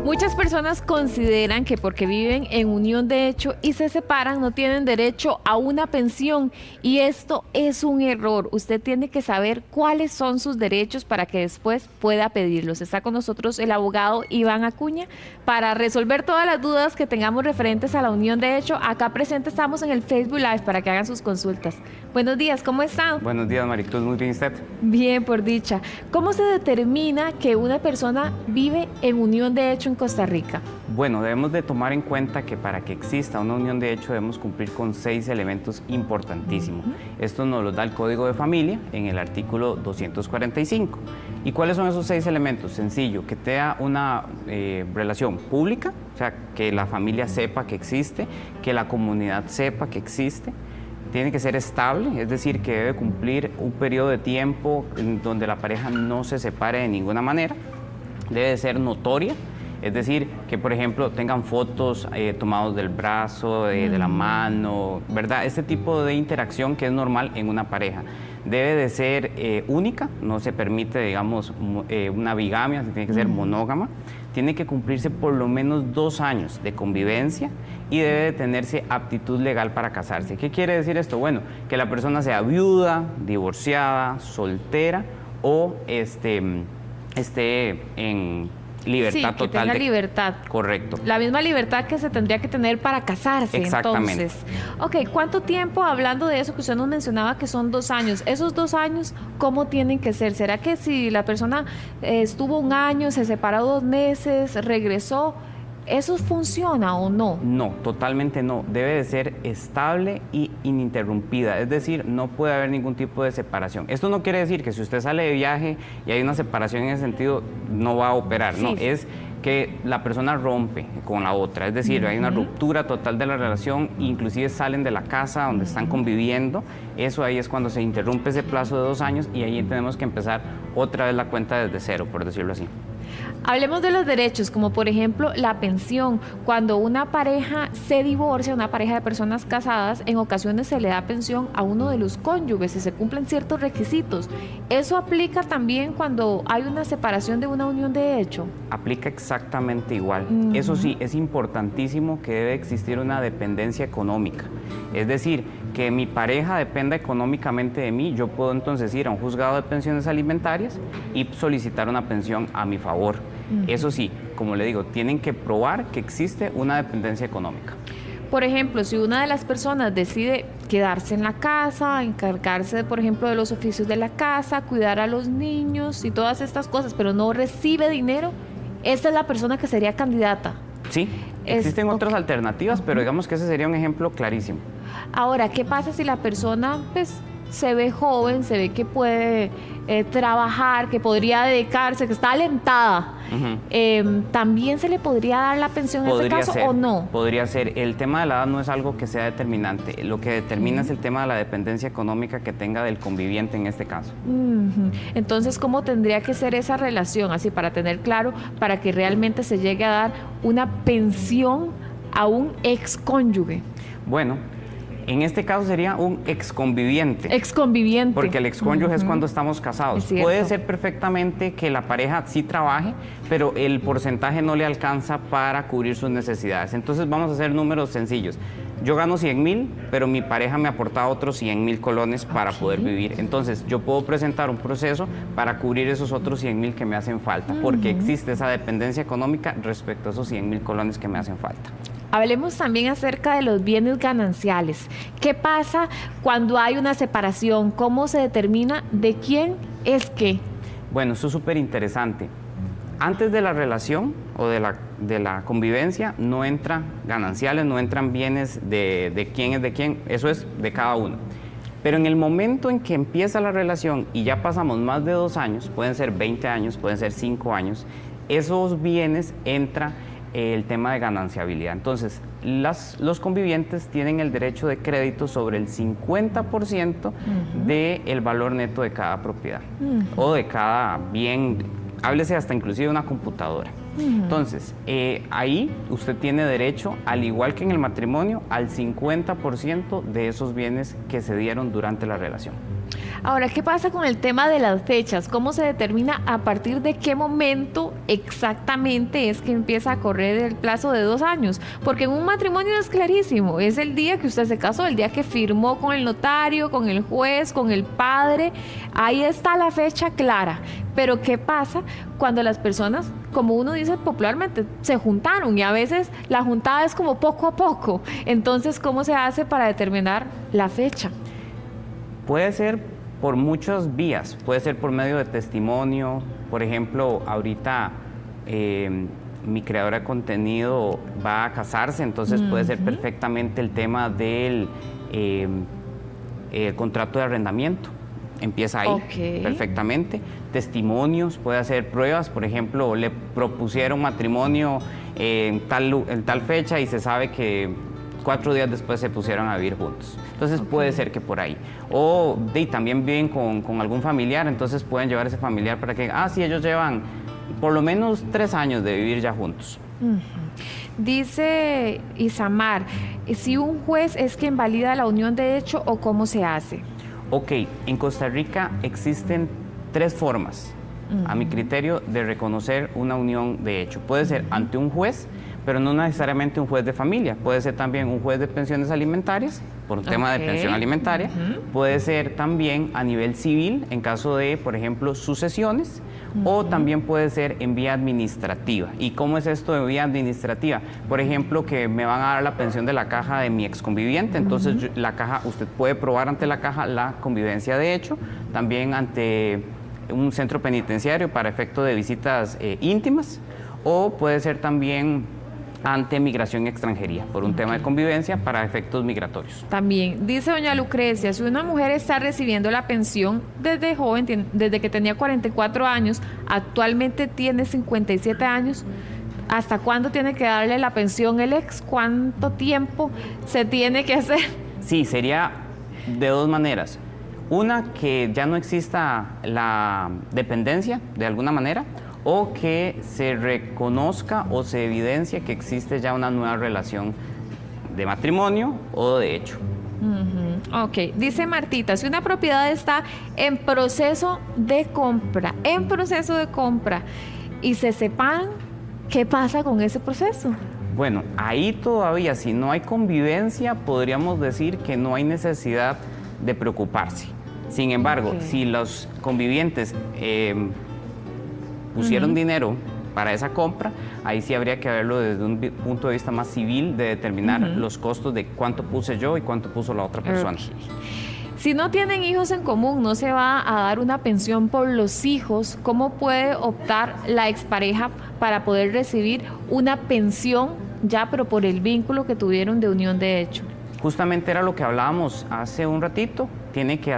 Muchas personas consideran que porque viven en unión de hecho y se separan no tienen derecho a una pensión, y esto es un error. Usted tiene que saber cuáles son sus derechos para que después pueda pedirlos. Está con nosotros el abogado Iván Acuña para resolver todas las dudas que tengamos referentes a la unión de hecho. Acá presente estamos en el Facebook Live para que hagan sus consultas. Buenos días, ¿cómo están? Buenos días, Maricruz, muy bien, ¿usted? Bien, por dicha. ¿Cómo se determina que una persona vive en unión de hecho en Costa Rica? Bueno, debemos de tomar en cuenta que para que exista una unión de hecho debemos cumplir con 6 elementos importantísimos. Esto nos lo da el Código de Familia en el artículo 245. ¿Y cuáles son esos 6 elementos? Sencillo, que tenga una relación pública, o sea, que la familia sepa que existe, que la comunidad sepa que existe. Tiene que ser estable, es decir, que debe cumplir un periodo de tiempo en donde la pareja no se separe de ninguna manera. Debe de ser notoria, es decir, que por ejemplo tengan fotos tomados del brazo, de la mano, ¿verdad? Este tipo de interacción que es normal en una pareja. Debe de ser única, no se permite, digamos, una bigamia, tiene que ser monógama. Tiene que cumplirse por lo menos 2 años de convivencia y debe de tenerse aptitud legal para casarse. ¿Qué quiere decir esto? Bueno, que la persona sea viuda, divorciada, soltera o esté en libertad total. Sí, que tenga libertad. Correcto. La misma libertad que se tendría que tener para casarse. Exactamente. Entonces, ok, ¿cuánto tiempo, hablando de eso que usted nos mencionaba que son 2 años, esos 2 años, cómo tienen que ser? ¿Será que si la persona estuvo 1 año, se separó 2 meses, regresó, eso funciona o no? No, totalmente no. Debe de ser estable y ininterrumpida, es decir, no puede haber ningún tipo de separación. Esto no quiere decir que si usted sale de viaje y hay una separación en ese sentido, no va a operar, no, es que la persona rompe con la otra, es decir, hay una ruptura total de la relación, inclusive salen de la casa donde están conviviendo. Eso ahí es cuando se interrumpe ese plazo de 2 años y ahí tenemos que empezar otra vez la cuenta desde cero, por decirlo así. Hablemos de los derechos, como por ejemplo la pensión. Cuando una pareja se divorcia, una pareja de personas casadas, en ocasiones se le da pensión a uno de los cónyuges si se cumplen ciertos requisitos. ¿Eso aplica también cuando hay una separación de una unión de hecho? Aplica exactamente igual. Eso sí, es importantísimo que debe existir una dependencia económica. Es decir, que mi pareja dependa económicamente de mí, yo puedo entonces ir a un juzgado de pensiones alimentarias y solicitar una pensión a mi favor. Eso sí, como le digo, tienen que probar que existe una dependencia económica. Por ejemplo, si una de las personas decide quedarse en la casa, encargarse, por ejemplo, de los oficios de la casa, cuidar a los niños y todas estas cosas, pero no recibe dinero, esta es la persona que sería candidata. Sí, existen otras alternativas, pero digamos que ese sería un ejemplo clarísimo. Ahora, ¿qué pasa si la persona pues, se ve joven, se ve que puede trabajar, que podría dedicarse, que está alentada? ¿También se le podría dar la pensión en ese caso o no? Podría ser. El tema de la edad no es algo que sea determinante. Lo que determina es el tema de la dependencia económica que tenga del conviviente en este caso. Entonces, ¿cómo tendría que ser esa relación? Así, para tener claro, para que realmente se llegue a dar una pensión a un excónyuge. Bueno, en este caso sería un exconviviente. Exconviviente. Porque el excónyuge es cuando estamos casados. Puede ser perfectamente que la pareja sí trabaje, pero el porcentaje no le alcanza para cubrir sus necesidades. Entonces vamos a hacer números sencillos. Yo gano 100,000, pero mi pareja me aporta otros 100,000 colones para poder vivir. Entonces yo puedo presentar un proceso para cubrir esos otros 100,000 que me hacen falta, porque existe esa dependencia económica respecto a esos 100,000 colones que me hacen falta. Hablemos también acerca de los bienes gananciales. ¿Qué pasa cuando hay una separación? ¿Cómo se determina de quién es qué? Bueno, eso es súper interesante. Antes de la relación o de la convivencia no entran gananciales, no entran bienes de quién es de quién, eso es de cada uno. Pero en el momento en que empieza la relación y ya pasamos más de 2 años, pueden ser 20 años, pueden ser 5 años, esos bienes entra el tema de gananciabilidad. Entonces, los convivientes tienen el derecho de crédito sobre el 50% del valor neto de cada propiedad o de cada bien, háblese hasta inclusive de una computadora. Entonces, ahí usted tiene derecho, al igual que en el matrimonio, al 50% de esos bienes que se dieron durante la relación. Ahora, ¿qué pasa con el tema de las fechas? ¿Cómo se determina a partir de qué momento exactamente es que empieza a correr el plazo de 2 años? Porque en un matrimonio es clarísimo, es el día que usted se casó, el día que firmó con el notario, con el juez, con el padre, ahí está la fecha clara. Pero ¿qué pasa cuando las personas, como uno dice popularmente, se juntaron y a veces la juntada es como poco a poco? Entonces, ¿cómo se hace para determinar la fecha? Puede ser por muchas vías, puede ser por medio de testimonio. Por ejemplo, ahorita mi creadora de contenido va a casarse, entonces puede ser perfectamente el tema del contrato de arrendamiento. Empieza ahí, perfectamente. Testimonios, puede hacer pruebas, por ejemplo, le propusieron matrimonio en tal fecha y se sabe que 4 días después se pusieron a vivir juntos. Entonces puede ser que por ahí. O también viven con algún familiar, entonces pueden llevar ese familiar para que, sí, ellos llevan por lo menos 3 años de vivir ya juntos. Dice Isamar, si un juez es quien valida la unión de hecho o cómo se hace. Ok, en Costa Rica existen 3 formas, a mi criterio, de reconocer una unión de hecho. Puede ser ante un juez, pero no necesariamente un juez de familia. Puede ser también un juez de pensiones alimentarias, por un tema de pensión alimentaria. Puede ser también a nivel civil, en caso de, por ejemplo, sucesiones. O también puede ser en vía administrativa. ¿Y cómo es esto de vía administrativa? Por ejemplo, que me van a dar la pensión de la caja de mi exconviviente, entonces la caja, usted puede probar ante la caja la convivencia de hecho, también ante un centro penitenciario para efecto de visitas íntimas, o puede ser también ante migración y extranjería, por un tema de convivencia para efectos migratorios. También, dice doña Lucrecia, si una mujer está recibiendo la pensión desde joven, desde que tenía 44 años, actualmente tiene 57 años, ¿hasta cuándo tiene que darle la pensión el ex? ¿Cuánto tiempo se tiene que hacer? Sí, sería de 2 maneras. Una, que ya no exista la dependencia de alguna manera, o que se reconozca o se evidencia que existe ya una nueva relación de matrimonio o de hecho. Ok, dice Martita, si una propiedad está en proceso de compra, y se separan, ¿qué pasa con ese proceso? Bueno, ahí todavía, si no hay convivencia, podríamos decir que no hay necesidad de preocuparse. Sin embargo, si los convivientes pusieron dinero para esa compra, ahí sí habría que verlo desde un punto de vista más civil, de determinar los costos de cuánto puse yo y cuánto puso la otra persona. Si no tienen hijos en común, no se va a dar una pensión por los hijos, ¿cómo puede optar la expareja para poder recibir una pensión ya, pero por el vínculo que tuvieron de unión de hecho? Justamente era lo que hablábamos hace un ratito, tiene que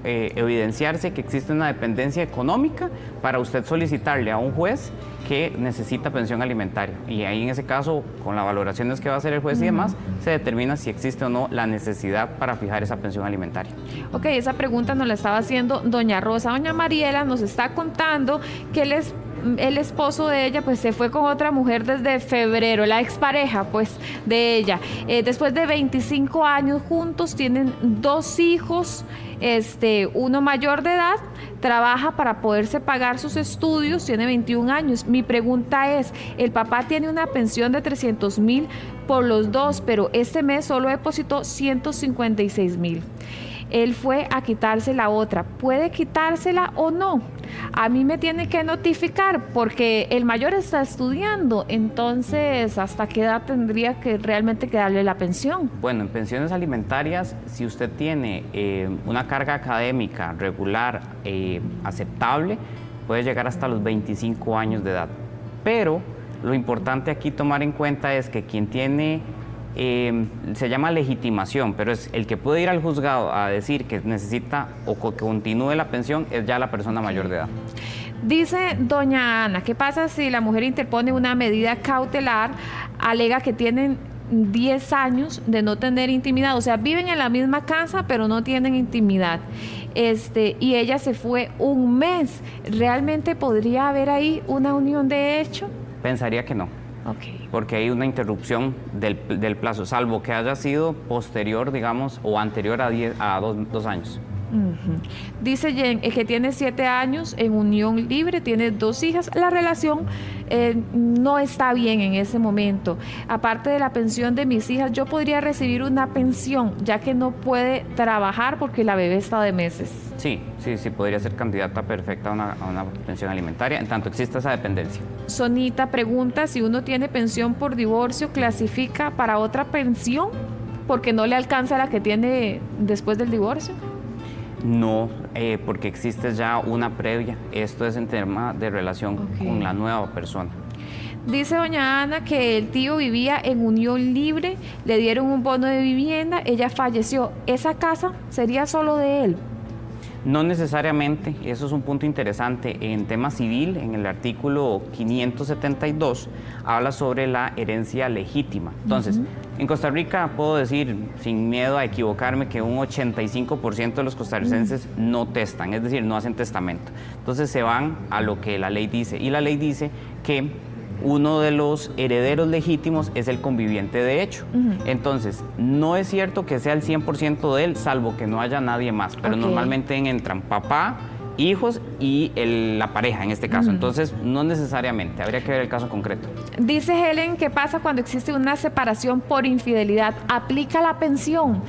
evidenciarse que existe una dependencia económica para usted solicitarle a un juez que necesita pensión alimentaria. Y ahí en ese caso, con las valoraciones que va a hacer el juez y demás, se determina si existe o no la necesidad para fijar esa pensión alimentaria. Ok, esa pregunta nos la estaba haciendo doña Rosa. Doña Mariela nos está contando que el esposo de ella pues se fue con otra mujer desde febrero, la expareja pues de ella. Después de 25 años juntos, tienen 2 hijos, uno mayor de edad, trabaja para poderse pagar sus estudios, tiene 21 años. Mi pregunta es, el papá tiene una pensión de 300,000 por los 2, pero este mes solo depositó 156,000. Él fue a quitarse la otra. ¿Puede quitársela o no? A mí me tiene que notificar porque el mayor está estudiando. Entonces, ¿hasta qué edad tendría que realmente darle la pensión? Bueno, en pensiones alimentarias, si usted tiene una carga académica regular aceptable, puede llegar hasta los 25 años de edad. Pero lo importante aquí tomar en cuenta es que quien tiene se llama legitimación, pero es el que puede ir al juzgado a decir que necesita o que continúe la pensión, es ya la persona mayor de edad. Dice doña Ana, ¿qué pasa si la mujer interpone una medida cautelar, alega que tienen 10 años de no tener intimidad? O sea, viven en la misma casa, pero no tienen intimidad. Y ella se fue un mes. ¿Realmente podría haber ahí una unión de hecho? Pensaría que no. Okay. Porque hay una interrupción del plazo, salvo que haya sido posterior, digamos, o anterior a 2 años. Ujú. Dice Jen que tiene 7 años en unión libre, tiene 2 hijas. La relación no está bien en ese momento. Aparte de la pensión de mis hijas, yo podría recibir una pensión, ya que no puede trabajar porque la bebé está de meses. Sí, podría ser candidata perfecta a una pensión alimentaria, en tanto exista esa dependencia. Sonita pregunta si uno tiene pensión por divorcio, ¿clasifica para otra pensión? Porque no le alcanza la que tiene después del divorcio. No, porque existe ya una previa. Esto es en tema de relación con la nueva persona. Dice doña Ana que el tío vivía en unión libre, le dieron un bono de vivienda, ella falleció. ¿Esa casa sería solo de él? No necesariamente, eso es un punto interesante. En tema civil, en el artículo 572, habla sobre la herencia legítima. Entonces, en Costa Rica puedo decir, sin miedo a equivocarme, que un 85% de los costarricenses no testan, es decir, no hacen testamento. Entonces se van a lo que la ley dice, y la ley dice que uno de los herederos legítimos es el conviviente de hecho. Entonces, no es cierto que sea el 100% de él, salvo que no haya nadie más, pero normalmente entran papá, hijos y la pareja en este caso. Entonces, no necesariamente, habría que ver el caso concreto. Dice Helen, ¿qué pasa cuando existe una separación por infidelidad? ¿Aplica la pensión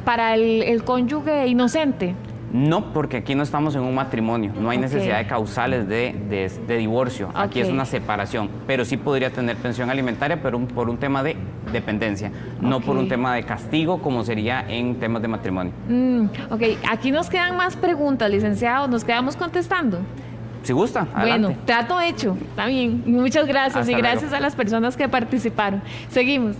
para el cónyuge inocente? No, porque aquí no estamos en un matrimonio, no hay necesidad de causales de divorcio, aquí es una separación, pero sí podría tener pensión alimentaria, pero por un tema de dependencia, no por un tema de castigo como sería en temas de matrimonio. Aquí nos quedan más preguntas, licenciado, ¿nos quedamos contestando? Si gusta, adelante. Bueno, trato hecho, está bien, muchas gracias. Hasta y gracias luego. a las personas que participaron. Seguimos.